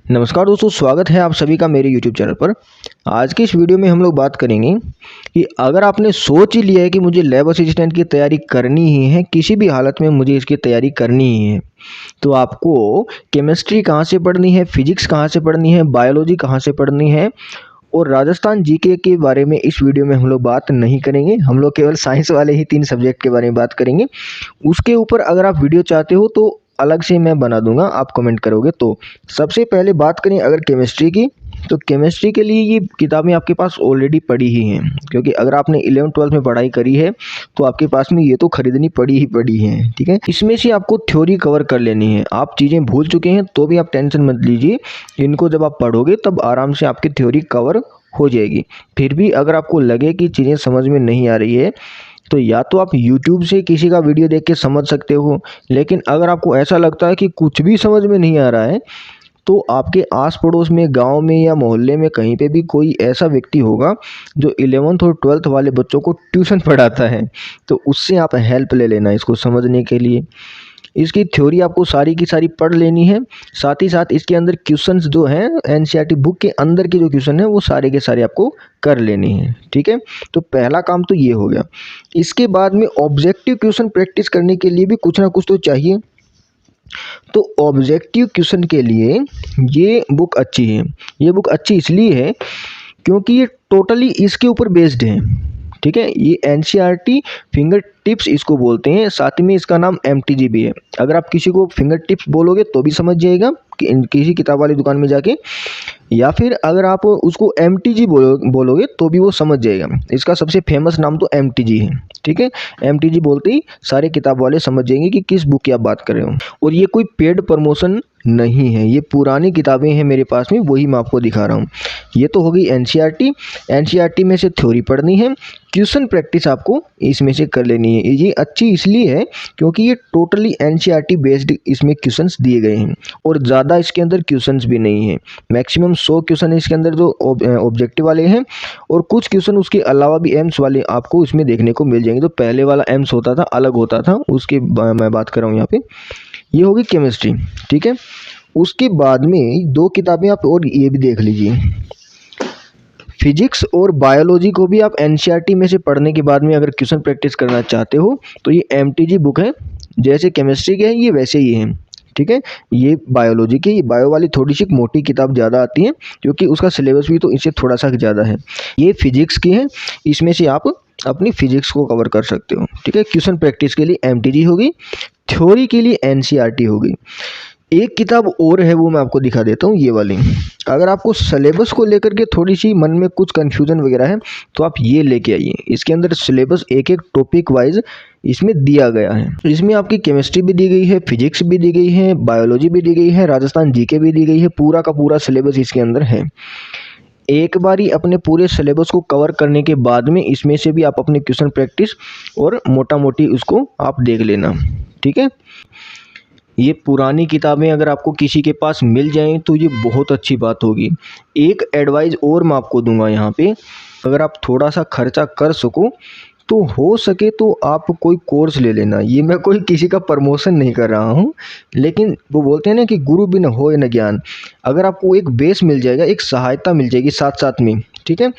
नमस्कार दोस्तों, स्वागत है आप सभी का मेरे YouTube चैनल पर। आज की इस वीडियो में हम लोग बात करेंगे कि अगर आपने सोच ही लिया है कि मुझे लैब असिस्टेंट की तैयारी करनी ही है, किसी भी हालत में मुझे इसकी तैयारी करनी ही है, तो आपको केमिस्ट्री कहाँ से पढ़नी है, फिजिक्स कहाँ से पढ़नी है, बायोलॉजी कहाँ से पढ़नी है और राजस्थान जीके के बारे में इस वीडियो में हम लोग बात नहीं करेंगे। हम लोग केवल साइंस वाले ही 3 सब्जेक्ट के बारे में बात करेंगे। उसके ऊपर अगर आप वीडियो चाहते हो तो अलग से मैं बना दूंगा, आप कमेंट करोगे तो। सबसे पहले बात करें अगर केमिस्ट्री की, तो केमिस्ट्री के लिए ये किताबें आपके पास ऑलरेडी पड़ी ही हैं, क्योंकि अगर आपने 11th-12th में पढ़ाई करी है तो आपके पास में ये तो खरीदनी पड़ी ही पड़ी है। ठीक है, इसमें से आपको थ्योरी कवर कर लेनी है। आप चीज़ें भूल चुके हैं तो भी आप टेंशन मत लीजिए, इनको जब आप पढ़ोगे तब आराम से आपकी थ्योरी कवर हो जाएगी। फिर भी अगर आपको लगे कि चीज़ें समझ में नहीं आ रही है तो या तो आप YouTube से किसी का वीडियो देख के समझ सकते हो, लेकिन अगर आपको ऐसा लगता है कि कुछ भी समझ में नहीं आ रहा है तो आपके आस पड़ोस में, गांव में या मोहल्ले में कहीं पे भी कोई ऐसा व्यक्ति होगा जो 11th और 12th वाले बच्चों को ट्यूशन पढ़ाता है, तो उससे आप हेल्प ले लेना इसको समझने के लिए। इसकी थ्योरी आपको सारी की सारी पढ़ लेनी है, साथ ही साथ इसके अंदर क्वेश्चंस जो हैं एनसीईआरटी बुक के अंदर के जो क्वेश्चन है वो सारे के सारे आपको कर लेने हैं। ठीक है, तो पहला काम तो ये हो गया। इसके बाद में ऑब्जेक्टिव क्वेश्चन प्रैक्टिस करने के लिए भी कुछ ना कुछ तो चाहिए। तो ऑब्जेक्टिव क्वेश्चन के लिए ये बुक अच्छी है। ये बुक अच्छी इसलिए है क्योंकि ये टोटली इसके ऊपर बेस्ड है। ठीक है, ये एनसीईआरटी फिंगर टिप्स इसको बोलते हैं, साथ में इसका नाम एमटीजी भी है। अगर आप किसी को फिंगर टिप्स बोलोगे तो भी समझ जाएगा कि किसी किताब वाली दुकान में जाके, या फिर अगर आप उसको एमटीजी बोलोगे तो भी वो समझ जाएगा। इसका सबसे फेमस नाम तो एमटीजी है। ठीक है, एमटीजी बोलते ही सारे किताब वाले समझ जाएंगे कि किस बुक की आप बात कर रहे हो। और ये कोई पेड प्रमोशन नहीं है, ये पुरानी किताबें हैं मेरे पास में, वही मैं आपको दिखा रहा हूँ। ये तो हो गई एनसीईआरटी। एनसीईआरटी में से थ्योरी पढ़नी है, क्वेश्चन प्रैक्टिस आपको इसमें से कर लेनी है। ये अच्छी इसलिए है क्योंकि ये टोटली एनसीईआरटी बेस्ड इसमें क्वेश्चंस दिए गए हैं और ज़्यादा इसके अंदर क्वेश्चंस भी नहीं है। मैक्सिमम 100 क्वेश्चन इसके अंदर जो ऑब्जेक्टिव वाले हैं, और कुछ क्वेश्चन उसके अलावा भी एम्स वाले आपको इसमें देखने को मिल जाएंगे। तो पहले वाला एम्स होता था, अलग होता था, उसकी मैं बात कर रहा हूँ यहाँ पे। ये होगी केमिस्ट्री। ठीक है, उसके बाद में 2 किताबें आप और ये भी देख लीजिए। फिजिक्स और बायोलॉजी को भी आप एनसीईआरटी में से पढ़ने के बाद में अगर क्वेश्चन प्रैक्टिस करना चाहते हो तो ये एमटीजी बुक है। जैसे केमिस्ट्री के हैं ये वैसे ही हैं। ठीक है, ये बायोलॉजी की, ये बायो वाली थोड़ी सी मोटी किताब ज़्यादा आती है क्योंकि उसका सिलेबस भी तो इससे थोड़ा सा ज़्यादा है। ये फिजिक्स की है, इसमें से आप अपनी फिजिक्स को कवर कर सकते हो। ठीक है, क्वेश्चन प्रैक्टिस के लिए एमटीजी होगी, थ्योरी के लिए एनसीईआरटी होगी। एक किताब और है, वो मैं आपको दिखा देता हूँ, ये वाली। अगर आपको सिलेबस को लेकर के थोड़ी सी मन में कुछ कन्फ्यूज़न वगैरह है तो आप ये लेके आइए। इसके अंदर सिलेबस एक एक टॉपिक वाइज इसमें दिया गया है। इसमें आपकी केमिस्ट्री भी दी गई है, फिजिक्स भी दी गई है, बायोलॉजी भी दी गई है, राजस्थान जीके भी दी गई है। पूरा का पूरा सिलेबस इसके अंदर है। एक बारी अपने पूरे सिलेबस को कवर करने के बाद में इसमें से भी आप अपने क्वेश्चन प्रैक्टिस और मोटा मोटी उसको आप देख लेना। ठीक है, ये पुरानी किताबें अगर आपको किसी के पास मिल जाएं तो ये बहुत अच्छी बात होगी। एक एडवाइस और मैं आपको दूंगा यहाँ पे, अगर आप थोड़ा सा खर्चा कर सको तो हो सके तो आप कोई कोर्स ले लेना। ये मैं कोई किसी का प्रमोशन नहीं कर रहा हूँ, लेकिन वो बोलते हैं ना कि गुरु बिन होए न ज्ञान। अगर आपको एक बेस मिल जाएगा, एक सहायता मिल जाएगी साथ साथ में। ठीक है,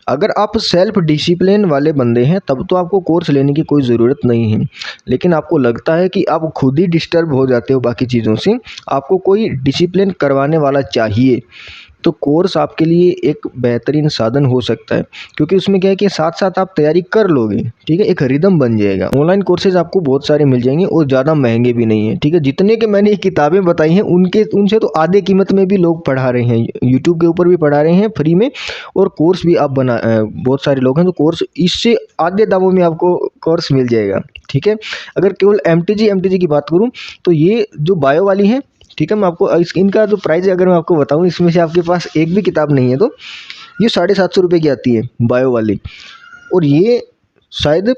अगर आप सेल्फ डिसिप्लिन वाले बंदे हैं तब तो आपको कोर्स लेने की कोई ज़रूरत नहीं है, लेकिन आपको लगता है कि आप खुद ही डिस्टर्ब हो जाते हो बाकी चीज़ों से, आपको कोई डिसिप्लिन करवाने वाला चाहिए, तो कोर्स आपके लिए एक बेहतरीन साधन हो सकता है। क्योंकि उसमें क्या है कि साथ साथ आप तैयारी कर लोगे। ठीक है, एक रिदम बन जाएगा। ऑनलाइन कोर्सेज आपको बहुत सारे मिल जाएंगे और ज़्यादा महंगे भी नहीं है। ठीक है, जितने के मैंने ये किताबें बताई हैं उनसे तो आधे कीमत में भी लोग पढ़ा रहे हैं, यूट्यूब के ऊपर भी पढ़ा रहे हैं फ्री में, और कोर्स भी आप बहुत सारे लोग हैं तो कोर्स इससे आधे दामों में आपको कोर्स मिल जाएगा। ठीक है, अगर केवल एमटीजी की बात करूँ तो ये जो बायो वाली है, ठीक है, मैं आपको इनका जो प्राइस है अगर मैं आपको बताऊं, इसमें से आपके पास एक भी किताब नहीं है तो ये 750 रुपये की आती है बायो वाली, और ये शायद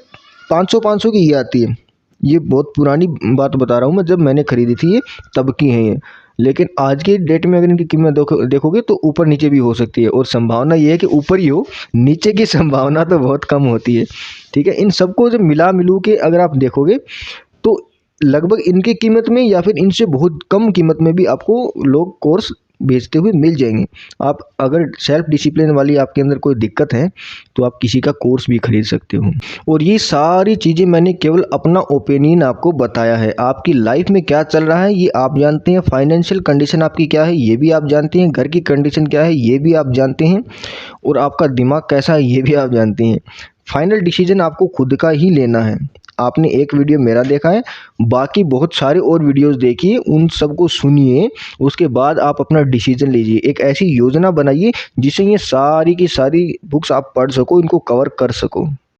500 की ये आती है। ये बहुत पुरानी बात बता रहा हूँ मैं, जब मैंने खरीदी थी ये तब की है ये। लेकिन आज के डेट में अगर इनकी कीमत देखोगे तो ऊपर नीचे भी हो सकती है, और संभावना ये है कि ऊपर ही हो, नीचे की संभावना तो बहुत कम होती है। ठीक है, इन सबको जब मिलू के अगर आप देखोगे तो लगभग इनकी कीमत में या फिर इनसे बहुत कम कीमत में भी आपको लोग कोर्स बेचते हुए मिल जाएंगे। आप अगर सेल्फ डिसिप्लिन वाली आपके अंदर कोई दिक्कत है तो आप किसी का कोर्स भी खरीद सकते हो। और ये सारी चीज़ें मैंने केवल अपना ओपिनियन आपको बताया है। आपकी लाइफ में क्या चल रहा है ये आप जानते हैं, फाइनेंशियल कंडीशन आपकी क्या है ये भी आप जानते हैं, घर की कंडीशन क्या है ये भी आप जानते हैं, और आपका दिमाग कैसा है ये भी आप जानते हैं। फाइनल डिसीजन आपको खुद का ही लेना है। आपने एक वीडियो मेरा देखा है, बाकी बहुत सारे और वीडियोस देखिए, उन सबको सुनिए, उसके बाद आप अपना डिसीजन लीजिए। एक ऐसी योजना बनाइए जिससे ये सारी की सारी बुक्स आप पढ़ सको, इनको कवर कर सको।